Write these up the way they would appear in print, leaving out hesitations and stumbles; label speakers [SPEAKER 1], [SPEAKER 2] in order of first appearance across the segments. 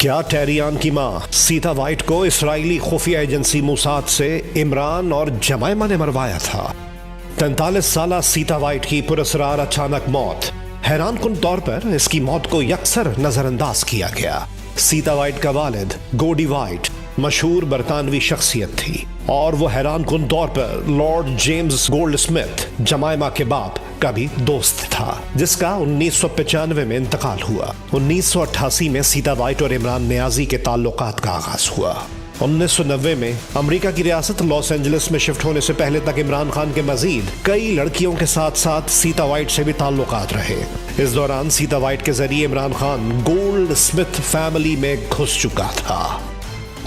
[SPEAKER 1] کیا ٹیریان کی ماں سیتا وائٹ کو اسرائیلی خفیہ ایجنسی موساد سے عمران اور جمائمہ نے مروایا تھا؟ 43 سالہ سیتا وائٹ کی پراسرار اچانک موت، حیران کن طور پر اس کی موت کو یکسر نظر انداز کیا گیا۔ سیتا وائٹ کا والد گوڈی وائٹ مشہور برطانوی شخصیت تھی اور وہ حیران کن طور پر lord James gold Smith Jemima کے باپ کا بھی دوست تھا، جس کا 1995 میں انتقال ہوا۔ 1988 میں سیتا وائٹ اور عمران نیازی کے تعلقات کا آغاز ہوا۔ 1990 میں امریکہ کی ریاست لاس اینجلس میں شفٹ ہونے سے پہلے تک عمران خان کے مزید کئی لڑکیوں کے ساتھ ساتھ سیتا وائٹ سے بھی تعلقات رہے۔ اس دوران سیتا وائٹ کے ذریعے Imran Khan gold Smith family میں گھس چکا تھا،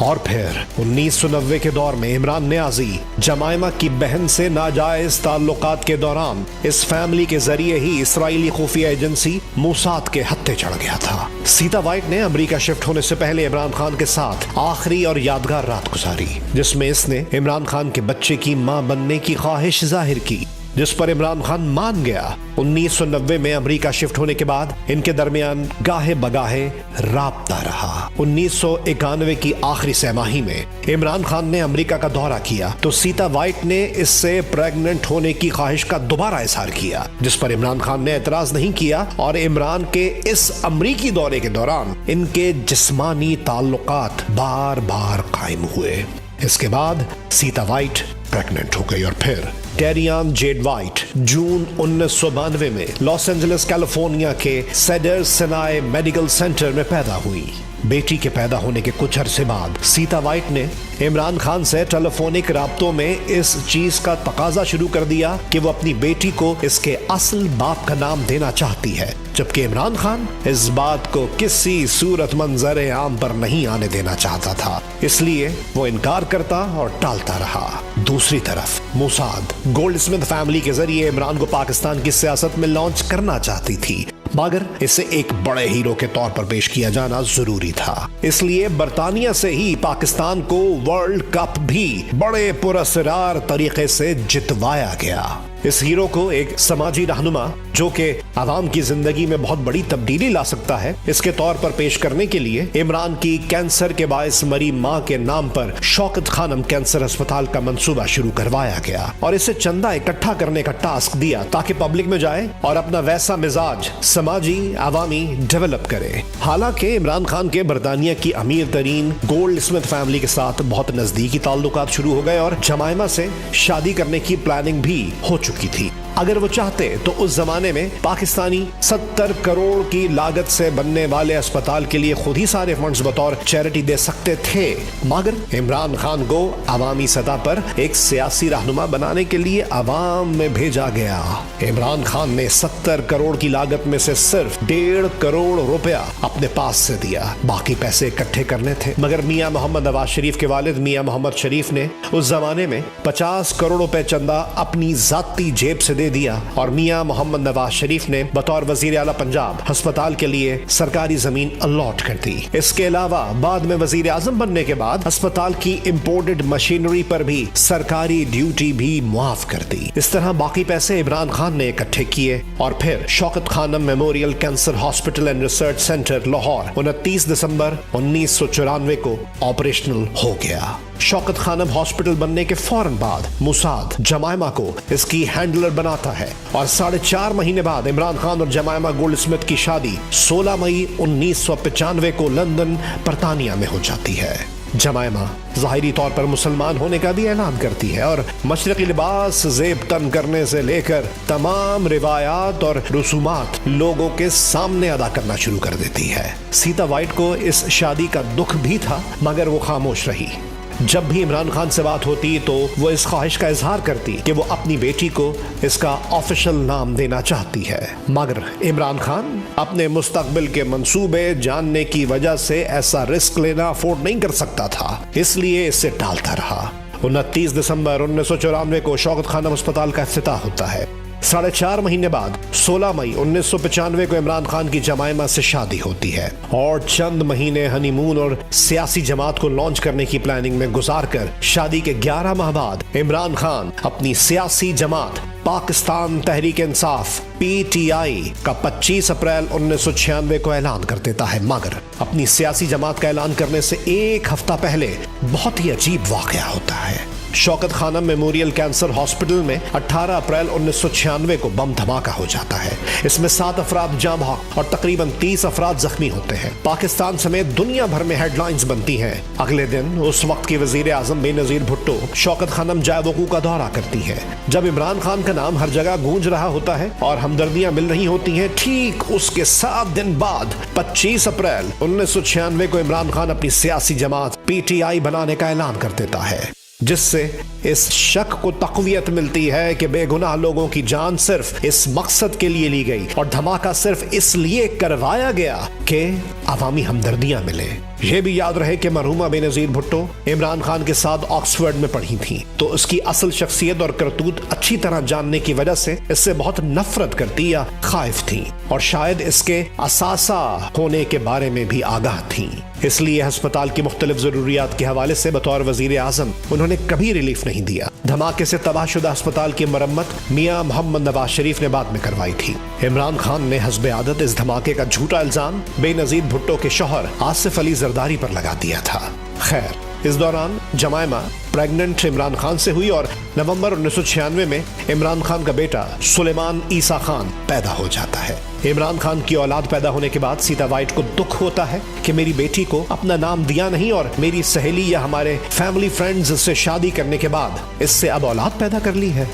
[SPEAKER 1] اور پھر 1990 کے دور میں عمران نیازی جمائمہ کی بہن سے ناجائز تعلقات کے دوران اس فیملی کے ذریعے ہی اسرائیلی خفیہ ایجنسی موساد کے ہتھے چڑھ گیا تھا۔ سیتا وائٹ نے امریکہ شفٹ ہونے سے پہلے عمران خان کے ساتھ آخری اور یادگار رات گزاری، جس میں اس نے عمران خان کے بچے کی ماں بننے کی خواہش ظاہر کی، جس پر عمران خان مان گیا۔ 1990 میں امریکہ شفٹ ہونے کے بعد ان کے درمیان گاہے بگاہے رابطہ رہا۔ 1991 کی آخری سہ ماہی میں عمران خان نے امریکہ کا دورہ کیا تو سیتا وائٹ نے اس سے پریگننٹ ہونے کی خواہش کا دوبارہ اظہار کیا، جس پر عمران خان نے اعتراض نہیں کیا، اور عمران کے اس امریکی دورے کے دوران ان کے جسمانی تعلقات بار بار قائم ہوئے۔ اس کے بعد سیتا وائٹ پریگننٹ ہو گئی اور پھر ٹیریان جیڈ وائٹ جون 1992 میں لاس اینجلس کیلیفورنیا کے سیڈر سینائے میڈیکل سینٹر میں پیدا ہوئی۔ بیٹی کے پیدا ہونے کے کچھ عرصے بعد سیتا وائٹ نے عمران خان سے ٹیلی فونک رابطوں میں اس چیز کا تقاضا شروع کر دیا کہ وہ اپنی بیٹی کو اس کے اصل باپ کا نام دینا چاہتی ہے، جبکہ عمران خان اس بات کو کسی صورت منظر عام پر نہیں آنے دینا چاہتا تھا، اس لیے وہ انکار کرتا اور ٹالتا رہا۔ دوسری طرف موساد گولڈ اسمتھ فیملی کے ذریعے عمران کو پاکستان کی سیاست میں لانچ کرنا چاہتی تھی، مگر اسے ایک بڑے ہیرو کے طور پر پیش کیا جانا ضروری تھا، اس لیے برطانیہ سے ہی پاکستان کو ورلڈ کپ بھی بڑے پراسرار طریقے سے جتوایا گیا۔ اس ہیرو کو ایک سماجی رہنما جو کہ عوام کی زندگی میں بہت بڑی تبدیلی لا سکتا ہے، اس کے طور پر پیش کرنے کے لیے عمران کی کینسر کے باعث مری ماں کے نام پر شوکت خانم کینسر ہسپتال کا منصوبہ شروع کروایا گیا اور اسے چندہ اکٹھا کرنے کا ٹاسک دیا تاکہ پبلک میں جائے اور اپنا ویسا مزاج سماجی عوامی ڈیولپ کرے۔ حالانکہ عمران خان کے برطانیہ کی امیر ترین گولڈ اسمتھ فیملی کے ساتھ بہت نزدیکی تعلقات شروع ہو گئے اور جمائمہ سے شادی کرنے کی پلاننگ بھی ہو چکی تھی۔ اگر وہ چاہتے تو اس زمانے میں پاکستانی 70 کروڑ کی لاگت سے بننے والے اسپتال کے لیے خود ہی سارے فنڈز بطور چیریٹی دے سکتے تھے، مگر عمران خان کو عوامی سطح پر ایک سیاسی رہنما بنانے کے لیے عوام میں بھیجا گیا۔ عمران خان نے 70 کروڑ کی لاگت میں سے صرف 1.5 کروڑ روپیہ اپنے پاس سے دیا، باقی پیسے اکٹھے کرنے تھے، مگر میاں محمد نواز شریف کے والد میاں محمد شریف نے اس زمانے میں 50 کروڑ روپے چندہ اپنی ذاتی جیب سے دے دیا، اور میاں محمد نواز شریف نے بطور وزیر اعلیٰ پنجاب ہسپتال کے لیے سرکاری زمین الاٹ کر دی۔ اس کے علاوہ بعد میں وزیر اعظم بننے کے بعد ہسپتال کی امپورٹڈ مشینری پر بھی سرکاری ڈیوٹی بھی معاف کر دی۔ اس طرح باقی پیسے عمران خان نے اکٹھے کیے اور پھر شوکت خانم memorial cancer hospital and research centre Lahore 29 دسمبر 1994 کو آپریشنل ہو گیا۔ شوکت خانم ہاسپٹل بننے کے فوراً بعد موساد جمائمہ کو اس کی ہینڈلر بناتا ہے اور 4.5 مہینے بعد عمران خان اور جمائمہ گولڈ اسمتھ کی شادی 16 مئی 1995 کو لندن برطانیہ میں ہو جاتی ہے۔ جمائمہ ظاہری طور پر مسلمان ہونے کا بھی اعلان کرتی ہے اور مشرقی لباس زیب تن کرنے سے لے کر تمام روایات اور رسومات لوگوں کے سامنے ادا کرنا شروع کر دیتی ہے۔ سیتا وائٹ کو اس شادی کا دکھ بھی تھا، مگر وہ خاموش رہی۔ جب بھی عمران خان سے بات ہوتی تو وہ اس خواہش کا اظہار کرتی کہ وہ اپنی بیٹی کو اس کا آفیشل نام دینا چاہتی ہے، مگر عمران خان اپنے مستقبل کے منصوبے جاننے کی وجہ سے ایسا رسک لینا افورڈ نہیں کر سکتا تھا، اس لیے اسے ٹالتا رہا۔ 29 دسمبر 1994 کو شوکت خانم ہسپتال کا افتتاح ہوتا ہے۔ 4.5 مہینے بعد 16 مئی 1995 کو عمران خان کی جمائمہ سے شادی ہوتی ہے اور چند مہینے ہنی مون اور سیاسی جماعت کو لانچ کرنے کی پلاننگ میں گزار کر شادی کے 11 ماہ بعد عمران خان اپنی سیاسی جماعت पाकिस्तान तहरीक इंसाफ PTI का 25 अप्रैल 1996 को ऐलान कर देता है, मगर अपनी सियासी जमात का ऐलान करने से एक हफ्ता पहले बहुत ही अजीब वाकया होता है। Shaukat Khanum memorial cancer hospital में 18 अप्रैल 1996 को बम धमाका हो जाता है। इसमें 7 अफराद जाँ बहक और तकरीबन 30 अफराद जख्मी होते हैं। पाकिस्तान समेत दुनिया भर में हेडलाइंस बनती हैं। अगले दिन उस वक्त की वजीर आजम बेनजीर भुट्टो शौकत खानम जाए वकूअ का दौरा करती है। जब इमरान खान का नाम हर जगह गूंज रहा होता है और हमदर्दियां मिल रही होती हैं, ठीक उसके 7 दिन बाद 25 अप्रैल 1996 को इमरान खान अपनी सियासी जमात PTI बनाने का ऐलान कर देता है, जिससे इस शक को तक़वियत मिलती है कि बेगुनाह लोगों की जान सिर्फ इस मकसद के लिए ली गई और धमाका सिर्फ इसलिए करवाया गया कि अवामी हमदर्दियां मिले। यह भी याद रहे कि मरहूमा बेनजीर भुट्टो इमरान खान के साथ ऑक्सफोर्ड में पढ़ी थी, तो उसकी असल शख्सियत और करतूत अच्छी तरह जानने की वजह से इससे बहुत नफरत करती या खाइफ थी और शायद इसके असासा होने के बारे में भी आगाह थी। इसलिए अस्पताल की मुख्तलिफ जरूरियात के हवाले से बतौर वजीर आजम उन्होंने कभी रिलीफ नहीं दिया। धमाके से तबाहशुदा अस्पताल की मरम्मत मियां मोहम्मद नवाज शरीफ ने बाद में करवाई थी। इमरान खान ने हस्बे आदत इस धमाके का झूठा इल्जाम बेनजीर भुट्टो के शौहर आसिफ अली जरदारी पर लगा दिया था। खैर, इस दौरान जमायमा प्रेग्नेंट इमरान खान से हुई और नवंबर 1996 में इमरान खान का बेटा सुलेमान ईसा खान पैदा हो जाता है। इमरान खान की औलाद पैदा होने के बाद सीता वाइट को दुख होता है कि मेरी बेटी को अपना नाम दिया नहीं और मेरी सहेली या हमारे फैमिली फ्रेंड्स से शादी करने के बाद इससे अब औलाद पैदा कर ली है।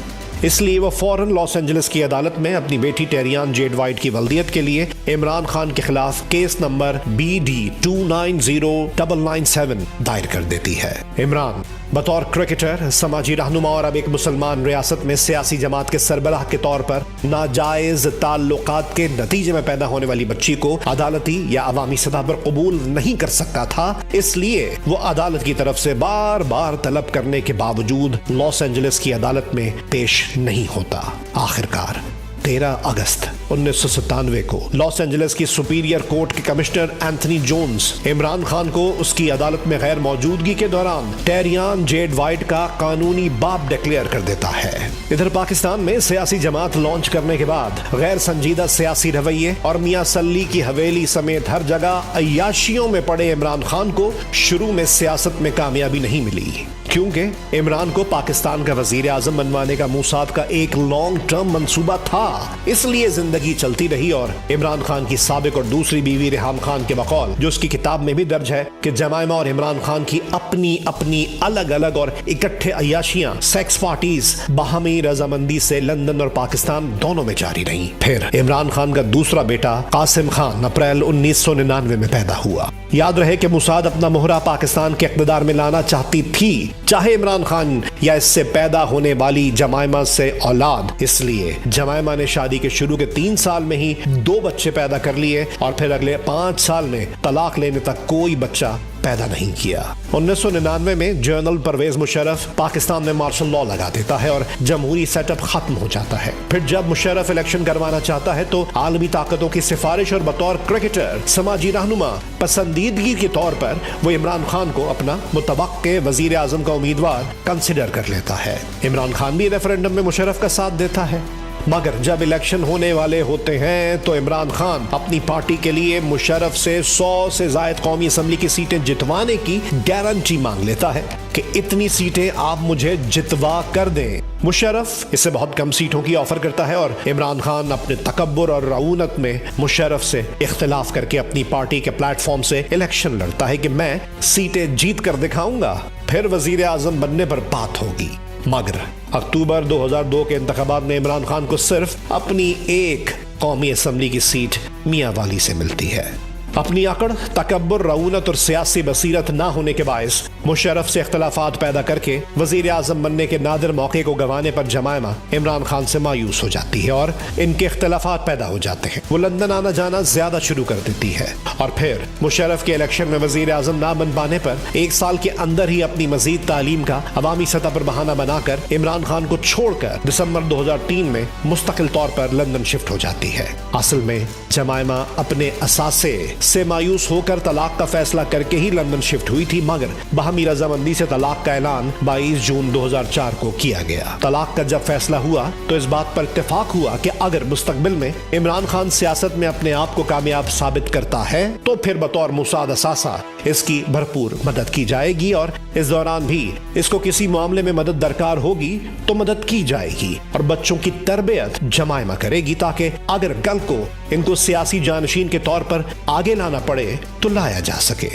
[SPEAKER 1] इसलिए वो फौरन लॉस एंजलिस की अदालत में अपनी बेटी टेरियान जेड वाइट की वल्दियत के लिए इमरान खान के खिलाफ केस नंबर BD 290997 दायर कर देती है। इमरान बतौर क्रिकेटर, समाजी रहनुमा और अब एक मुसलमान रियासत में सियासी जमात के सरबराह के तौर पर नाजायज ताल्लुकात के नतीजे में पैदा होने वाली बच्ची को अदालती या अवामी सतह पर कबूल नहीं कर सकता था। इसलिए वो अदालत की तरफ से बार बार तलब करने के बावजूद लॉस एंजलिस की अदालत में पेश नहीं होता। आखिरकार 13 अगस्त 1997 को लॉस एंजलिस की सुपीरियर कोर्ट के commissioner Anthony Jones Imran Khan को उसकी अदालत में गैर मौजूदगी के दौरान टेरियान जेड वाइट का कानूनी बाप डिक्लेयर कर देता है। इधर पाकिस्तान में सियासी जमात लॉन्च करने के बाद गैर संजीदा सियासी रवैये और मियां सल्ली की हवेली समेत हर जगह अय्याशियों में पड़े इमरान खान को शुरू में सियासत में कामयाबी नहीं मिली, क्योंकि इमरान को पाकिस्तान का वजीर आजम बनवाने का मूसाद का एक लॉन्ग टर्म मंसूबा था। इसलिए जिंदगी चलती रही और इमरान खान की साबिक और दूसरी बीवी रेहाम खान के बकौल, जो उसकी किताब में भी दर्ज है कि जमायमा और इमरान खान की अपनी अपनी अलग अलग और इकट्ठे अय्याशियां, सेक्स पार्टीज बाहमी रजामंदी से लंदन और पाकिस्तान दोनों में जारी रही। फिर इमरान खान का दूसरा बेटा कासिम खान अप्रैल 1999 में पैदा हुआ। याद रहे कि मूसाद अपना मोहरा पाकिस्तान के इक़्तिदार में लाना चाहती थी, चाहे इमरान खान या इससे पैदा होने वाली जमायमा से औलाद। इसलिए जमायमा ने शादी के शुरू के 3 साल में ही 2 बच्चे पैदा कर लिए और फिर अगले 5 साल में तलाक लेने तक कोई बच्चा पैदा नहीं किया। 1999 में जनरल परवेज मुशर्रफ पाकिस्तान में मार्शल लॉ लगा देता है और जमहूरी सेटअप खत्म हो जाता है। फिर जब मुशर्रफ इलेक्शन करवाना चाहता है तो आलमी ताकतों की सिफारिश और बतौर क्रिकेटर, समाजी रहनुमा, पसंदीदगी के तौर पर वो इमरान खान को अपना मुतवक्के वजीर आजम का उम्मीदवार कंसिडर कर लेता है। इमरान खान भी रेफरेंडम में मुशर्रफ का साथ देता है, मगर जब इलेक्शन होने वाले होते हैं तो इमरान खान अपनी पार्टी के लिए मुशर्रफ से 100 से ज्यादा कौमी असम्बली की सीटें जितवाने की गारंटी मांग लेता है कि इतनी सीटें आप मुझे जितवा कर दें। मुशर्रफ इससे बहुत कम सीटों की ऑफर करता है और इमरान खान अपने तकब्बुर और रऊनत में मुशर्रफ से इख्तिलाफ करके अपनी पार्टी के प्लेटफॉर्म से इलेक्शन लड़ता है कि मैं सीटें जीत कर दिखाऊंगा, फिर वजीर आजम बनने पर बात होगी। मगर अक्टूबर 2002 के इंतखाबात में इमरान खान को सिर्फ अपनी एक कौमी असम्बली की सीट मियांवाली से मिलती है। अपनी अकड़, तकब्बुर, रऊनत और सियासी बसीरत ना होने के बायस मुशर्रफ से इख्तिलाफात पैदा करके वजीर आजम बनने के नादिर मौके को गंवाने पर जमायमा इमरान खान से मायूस हो जाती है और इनके इख्तिलाफात पैदा हो जाते हैं। वो लंदन आना जाना ज्यादा शुरू कर देती है और फिर मुशर्रफ के इलेक्शन में वजीर आजम ना बन पाने पर 1 साल के अंदर ही अपनी मजीद तालीम का अवामी सतह पर बहाना बनाकर इमरान खान को छोड़कर दिसंबर 2003 में मुस्तकिल तौर पर लंदन शिफ्ट हो जाती है। असल में जमायमा अपने असासे से मायूस होकर तलाक का फैसला करके ही लंदन शिफ्ट हुई थी, मगर बाहमी रजामंदी से तलाक का ऐलान 22 जून 2004 को किया गया। तलाक का जब फैसला हुआ तो इस बात पर इत्तेफाक हुआ कि अगर मुस्तकबिल में इमरान खान सियासत में अपने आप को कामयाब साबित करता है तो फिर बतौर मुसाद असासा इसकी भरपूर मदद की जाएगी, और इस दौरान भी इसको किसी मामले में मदद दरकार होगी तो मदद की जाएगी, और बच्चों की तरबियत जमायमा करेगी ताकि अगर कल को इनको सियासी जानशीन के तौर पर आगे लाना पड़े तो लाया जा सके।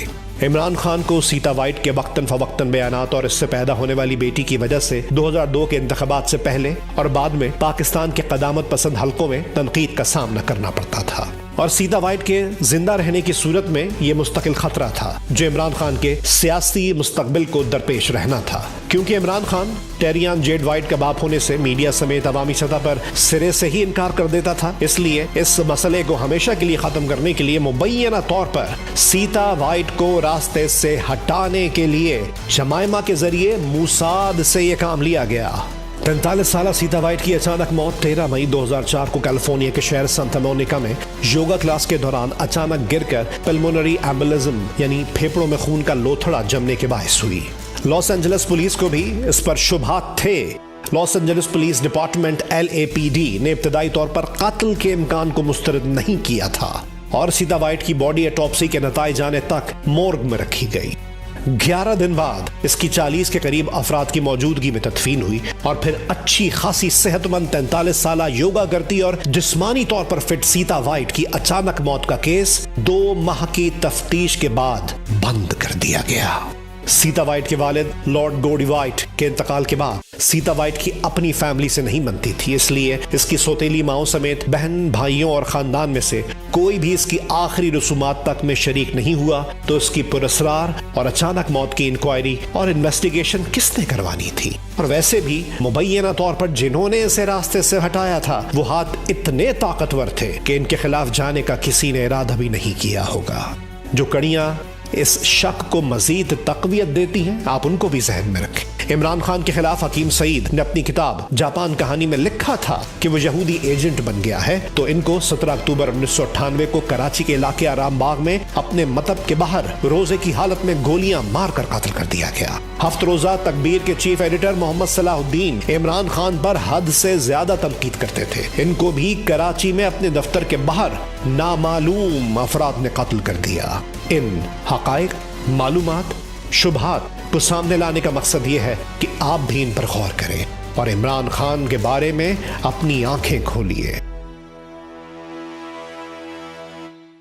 [SPEAKER 1] इमरान खान को सीता वाइट के वक्तन फवक्तन बयानात और इससे पैदा होने वाली बेटी की वजह से 2002 के इंतखाबात से पहले और बाद में पाकिस्तान के क़दामत पसंद हलकों में तनकीद का सामना करना पड़ता था, और सीता वाइट के जिंदा रहने की सूरत में ये मुस्तकिल खतरा था जो इमरान खान के सियासी मुस्तकबिल को दरपेश रहना था, क्योंकि इमरान खान टेरियान जेड वाइट का बाप होने से मीडिया समेत अवामी सतह पर सिरे से ही इनकार कर देता था। इसलिए इस मसले को हमेशा के लिए खत्म करने के लिए मुबैना तौर पर सीता वाइट को रास्ते से हटाने के लिए जमायमा के जरिए मूसाद से यह काम लिया गया। 43 साल सीता वाइट की अचानक मौत 13 मई 2004 को कैलिफोर्निया के शहर सांता मोनिका में योगा क्लास के दौरान अचानक गिरकर पल्मोनरी एम्बोलिज्म यानी फेफड़ों में खून का लोथड़ा जमने के बायस हुई। लॉस एंजलिस पुलिस को भी इस पर शुबहात थे। Los Angeles police department LAPD ने इब्तदाई तौर पर कत्ल के इम्कान को मुस्तरद नहीं किया था, और सीता वाइट की बॉडी ऑटोप्सी के नताइज आने तक मोर्ग में रखी गई। 11 दिन बाद इसकी 40 के करीब अफराद की मौजूदगी में तदफीन हुई, और फिर अच्छी खासी सेहतमंद 43 साल योगा करती और जिस्मानी तौर पर फिट सीता वाइट की अचानक मौत का केस 2 माह की तफ्तीश के बाद बंद कर दिया गया। सीता वाइट के वालिद लॉर्ड गॉडी वाइट के इंतकाल के बाद सीता वाइट की अपनी फैमिली से नहीं बनती थी, इसलिए इसकी सौतेली माओ समेत बहन भाइयों और खानदान में से कोई भी इसकी आखिरी रसूमात तक में शरीक नहीं हुआ। तो इसकी पुरस्रार और अचानक मौत की इंक्वायरी और इन्वेस्टिगेशन किसने करवानी थी? और वैसे भी मुबैना तौर पर जिन्होंने इसे रास्ते से हटाया था वो हाथ इतने ताकतवर थे कि इनके खिलाफ जाने का किसी ने इरादा भी नहीं किया होगा। जो कड़ियां इस शक को मजीद तकवीत देती हैं, आप उनको भी जहन में रखें। इमरान खान के खिलाफ हकीम सईद ने अपनी किताब जापान कहानी में लिखा था कि वो यहूदी एजेंट बन गया है, तो इनको 17 अक्टूबर 1998 को कराची के इलाके आराम बाग में अपने मतब के बाहर रोजे की हालत में गोलियां मारकर कत्ल कर दिया गया। हफ्त रोजा तकबीर के चीफ एडिटर मोहम्मद सलाहुद्दीन इमरान खान पर हद से ज्यादा तनकीद करते थे। इनको भी कराची में अपने दफ्तर के बाहर नामालूम अफराद ने कत्ल कर दिया। इन हकाइक, मालूमात, शुबहात को सामने लाने का मकसद ये है कि आप भी इन पर गौर करें और इमरान खान के बारे में अपनी आंखें खोलिए।